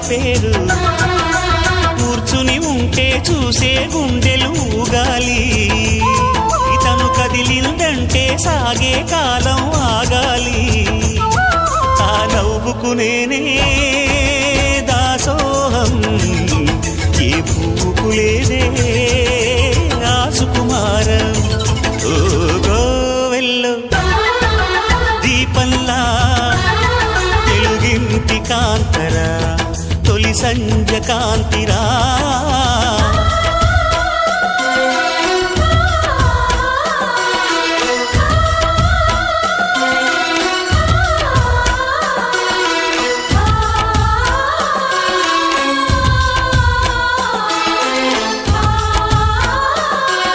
పేరు కూర్చుని ఉంటే చూసే గుండెలు ఊగాలి ఇతను కదిలిందంటే సాగే కాలం ఆగాలి ఆ నవ్వుకునేనే దాసోహం ఏ పువ్వుకు లేదే ఆ సుకుమారం ఓ గోవెల్లో దీపంలా తెలుగింటి కాంతరా తొలి సంజ కాంతిరా